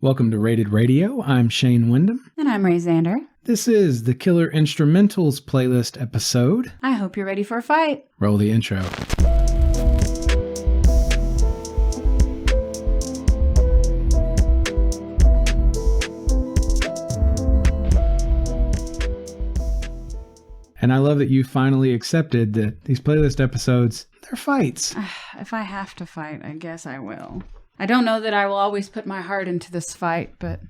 Welcome to Rated Radio. I'm Shane Wyndham. And I'm Ray Zander. This is the Killer Instrumentals playlist episode. I hope you're ready for a fight. Roll the intro. And I love that you finally accepted that these playlist episodes, they're fights. If I have to fight, I guess I will. I don't know that I will always put my heart into this fight, but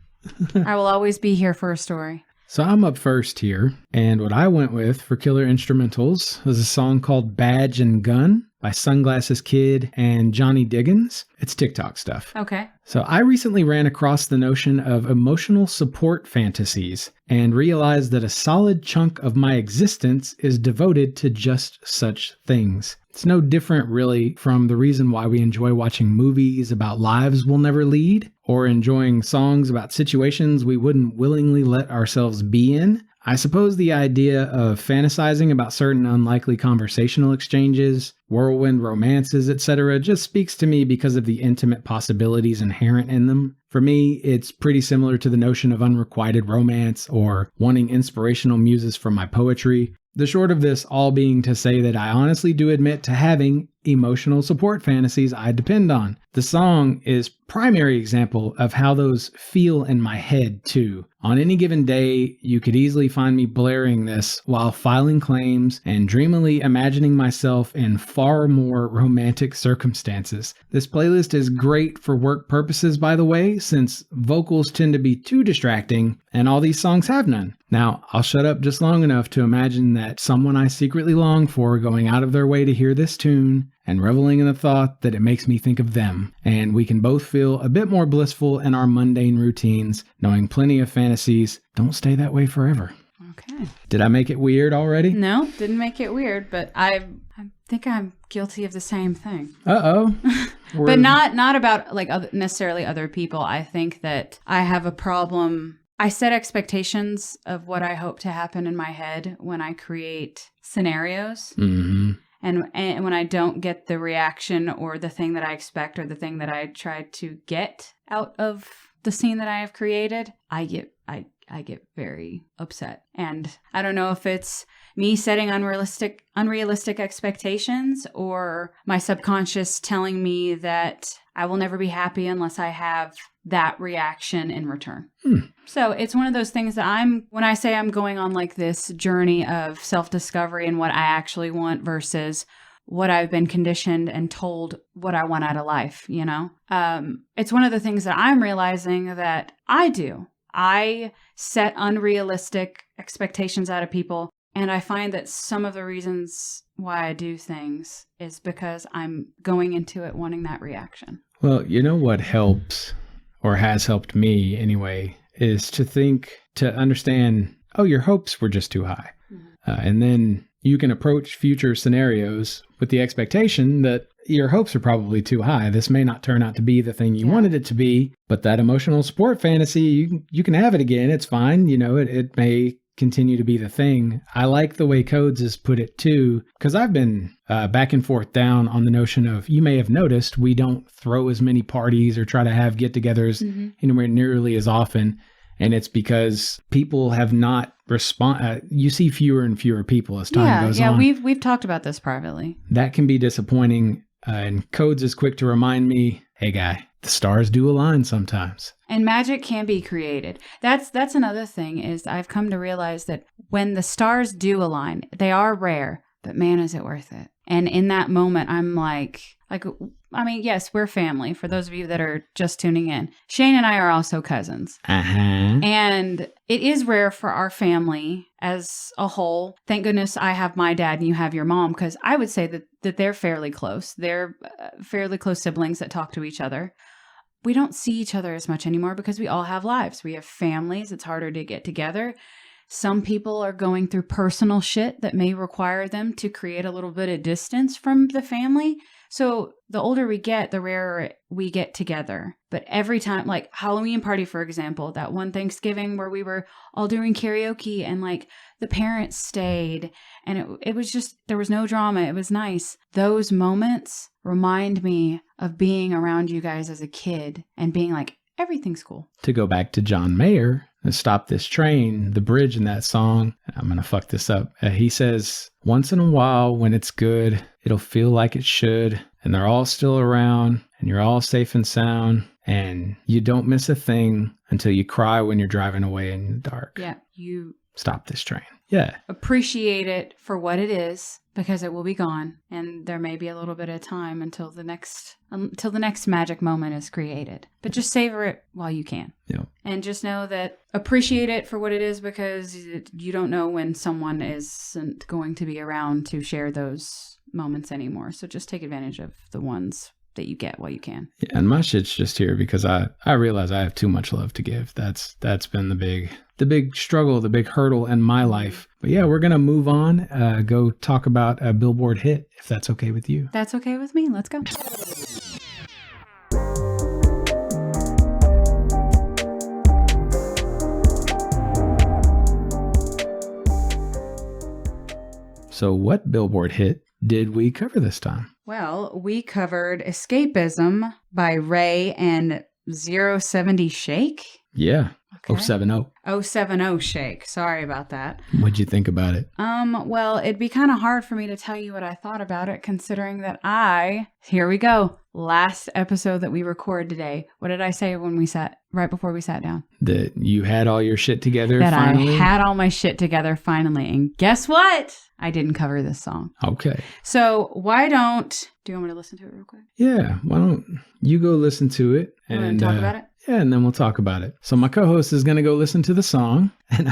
I will always be here for a story. So I'm up first here, and what I went with for Killer Instrumentals was a song called Badge and Gun by Sunglasses Kid and Johnny Diggins. It's TikTok stuff. Okay. So I recently ran across the notion of emotional support fantasies and realized that a solid chunk of my existence is devoted to just such things. It's no different really from the reason why we enjoy watching movies about lives we'll never lead, or enjoying songs about situations we wouldn't willingly let ourselves be in. I suppose the idea of fantasizing about certain unlikely conversational exchanges, whirlwind romances, etc. just speaks to me because of the intimate possibilities inherent in them. For me, it's pretty similar to the notion of unrequited romance or wanting inspirational muses from my poetry. The short of this all being to say that I honestly do admit to having emotional support fantasies I depend on. The song is primary example of how those feel in my head too. On any given day, you could easily find me blaring this while filing claims and dreamily imagining myself in far more romantic circumstances. This playlist is great for work purposes, by the way, since vocals tend to be too distracting and all these songs have none. Now, I'll shut up just long enough to imagine that someone I secretly long for going out of their way to hear this tune and reveling in the thought that it makes me think of them, and we can both feel a bit more blissful in our mundane routines, knowing plenty of fantasies don't stay that way forever. Okay. Did I make it weird already? No, didn't make it weird, but I think I'm guilty of the same thing. Uh-oh. But not about necessarily other people. I think that I have a problem. I set expectations of what I hope to happen in my head when I create scenarios. Mm-hmm. And when I don't get the reaction or the thing that I expect or the thing that I try to get out of the scene that I have created, I get very upset. And I don't know if it's me setting unrealistic expectations or my subconscious telling me that I will never be happy unless I have that reaction in return. So it's one of those things that when I say I'm going on like this journey of self-discovery and what I actually want versus what I've been conditioned and told what I want out of life, you know? It's one of the things that I'm realizing that I do. I set unrealistic expectations out of people, and I find that some of the reasons why I do things is because I'm going into it wanting that reaction. Well, you know what helps, or has helped me anyway, is to understand, oh, your hopes were just too high. Mm-hmm. And then you can approach future scenarios with the expectation that your hopes are probably too high. This may not turn out to be the thing you wanted it to be, but that emotional support fantasy, you can have it again. It's fine. You know, it may continue to be the thing. I like the way Codes has put it too, because I've been back and forth down on the notion of, you may have noticed, we don't throw as many parties or try to have get-togethers anywhere nearly as often. And it's because people have not you see fewer and fewer people as time goes on. Yeah, we've talked about this privately. That can be disappointing. And Codes is quick to remind me, hey guy, the stars do align sometimes. And magic can be created. That's another thing is I've come to realize that when the stars do align, they are rare, but man, is it worth it. And in that moment, I'm like, I mean, yes, we're family. For those of you that are just tuning in, Shane and I are also cousins. Uh-huh. And it is rare for our family as a whole. Thank goodness I have my dad and you have your mom, because I would say that they're fairly close. They're fairly close siblings that talk to each other. We don't see each other as much anymore because we all have lives. We have families. It's harder to get together. Some people are going through personal shit that may require them to create a little bit of distance from the family. So the older we get, the rarer we get together. But every time, like Halloween party, for example, that one Thanksgiving where we were all doing karaoke and like the parents stayed and it was just, there was no drama. It was nice. Those moments remind me of being around you guys as a kid and being like, Everything's cool. To go back to John Mayer, Stop This Train, the bridge in that song, I'm going to fuck this up. He says, once in a while when it's good, it'll feel like it should, and they're all still around, and you're all safe and sound, and you don't miss a thing until you cry when you're driving away in the dark. Yeah, you Stop this train. Yeah. appreciate it for what it is, because it will be gone, and there may be a little bit of time until the next magic moment is created. But just savor it while you can. Yeah. And just know that appreciate it for what it is, because you don't know when someone isn't going to be around to share those moments anymore. So just take advantage of the ones that you get while you can. Yeah, and my shit's just here because I realize I have too much love to give. That's been the big struggle, the big hurdle in my life. But yeah, we're gonna move on. Go talk about a Billboard hit, if that's okay with you. That's okay with me. Let's go. So what Billboard hit did we cover this time? Well, we covered Escapism by Ray and 070 Shake. Yeah. Okay. 070. 070 Shake. Sorry about that. What'd you think about it? Well, it'd be kind of hard for me to tell you what I thought about it, considering that here we go. Last episode that we recorded today. What did I say right before we sat down? That you had all your shit together That finally? I had all my shit together finally. And guess what? I didn't cover this song. Okay. So do you want me to listen to it real quick? Yeah. Why don't you go listen to it And talk about it? Yeah, and then we'll talk about it. So my co-host is going to go listen to the song, and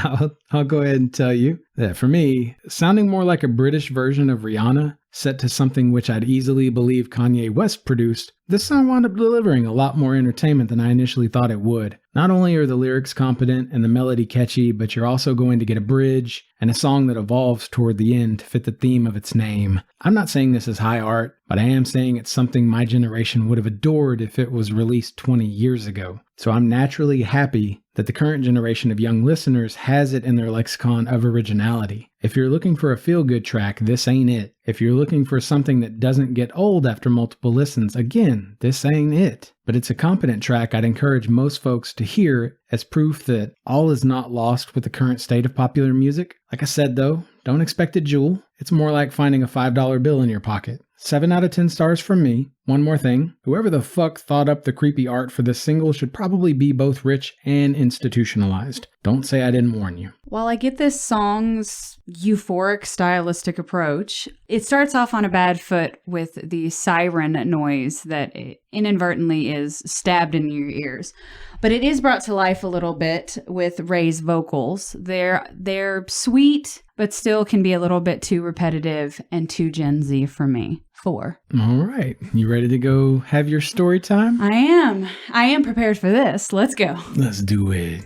I'll go ahead and tell you that for me, sounding more like a British version of Rihanna, set to something which I'd easily believe Kanye West produced, this song wound up delivering a lot more entertainment than I initially thought it would. Not only are the lyrics competent and the melody catchy, but you're also going to get a bridge and a song that evolves toward the end to fit the theme of its name. I'm not saying this is high art, but I am saying it's something my generation would have adored if it was released 20 years ago. So I'm naturally happy that the current generation of young listeners has it in their lexicon of originality. If you're looking for a feel-good track, this ain't it. If you're looking for something that doesn't get old after multiple listens, again, this ain't it. But it's a competent track I'd encourage most folks to hear as proof that all is not lost with the current state of popular music. Like I said though, don't expect a jewel. It's more like finding a $5 bill in your pocket. 7 out of 10 stars from me. One more thing. Whoever the fuck thought up the creepy art for this single should probably be both rich and institutionalized. Don't say I didn't warn you. While I get this song's euphoric stylistic approach, it starts off on a bad foot with the siren noise that inadvertently is stabbed in your ears. But it is brought to life a little bit with Ray's vocals. They're sweet, but still can be a little bit too repetitive and too Gen Z for me. 4. All right. You ready to go have your story time? I am prepared for this. Let's go. Let's do it.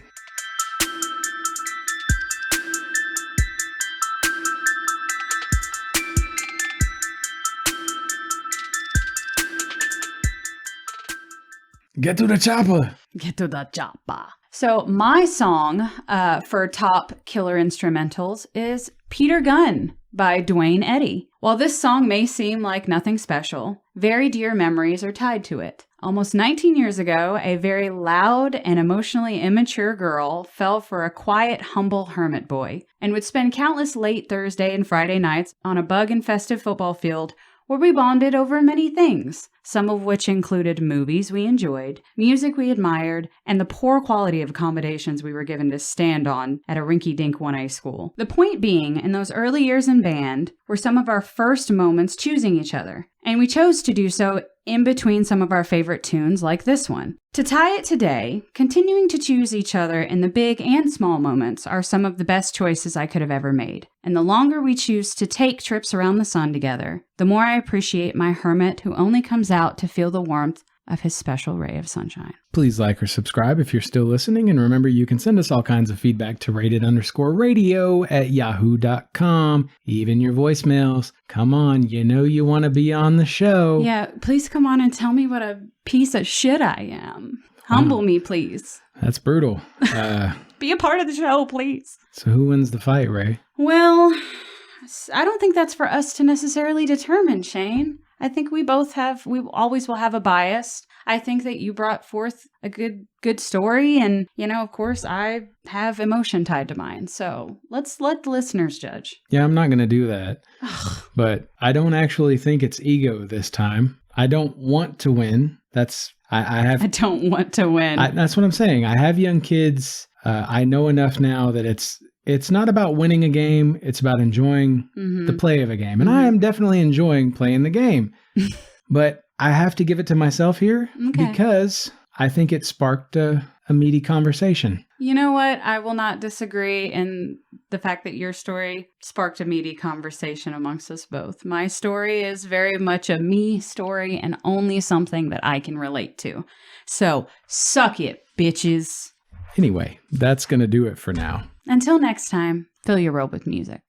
Get to the chopper. Get to the chopper. So my song for top killer instrumentals is Peter Gunn by Dwayne Eddy. While this song may seem like nothing special, very dear memories are tied to it. Almost 19 years ago, a very loud and emotionally immature girl fell for a quiet, humble hermit boy and would spend countless late Thursday and Friday nights on a bug-infested football field where we bonded over many things, some of which included movies we enjoyed, music we admired, and the poor quality of accommodations we were given to stand on at a rinky-dink 1A school. The point being, in those early years in band were some of our first moments choosing each other, and we chose to do so in between some of our favorite tunes like this one. To tie it today, continuing to choose each other in the big and small moments are some of the best choices I could have ever made. And the longer we choose to take trips around the sun together, the more I appreciate my hermit who only comes out to feel the warmth of his special ray of sunshine. Please like or subscribe if you're still listening, and remember you can send us all kinds of feedback to rated_radio@yahoo.com. Even your voicemails. Come on, you know you want to be on the show. Yeah, please come on and tell me what a piece of shit I am. Humble me, please. That's brutal. Be a part of the show, please. So who wins the fight, Ray? Well, I don't think that's for us to necessarily determine, Shane. I think we always will have a bias. I think that you brought forth a good story. And, of course, I have emotion tied to mine. So let's let the listeners judge. Yeah, I'm not going to do that. But I don't actually think it's ego this time. I don't want to win. I don't want to win. That's what I'm saying. I have young kids. I know enough now that it's not about winning a game. It's about enjoying the play of a game. And I am definitely enjoying playing the game. But I have to give it to myself here because I think it sparked a meaty conversation. You know what? I will not disagree in the fact that your story sparked a meaty conversation amongst us both. My story is very much a me story and only something that I can relate to. So, suck it, bitches. Anyway, that's going to do it for now. Until next time, fill your world with music.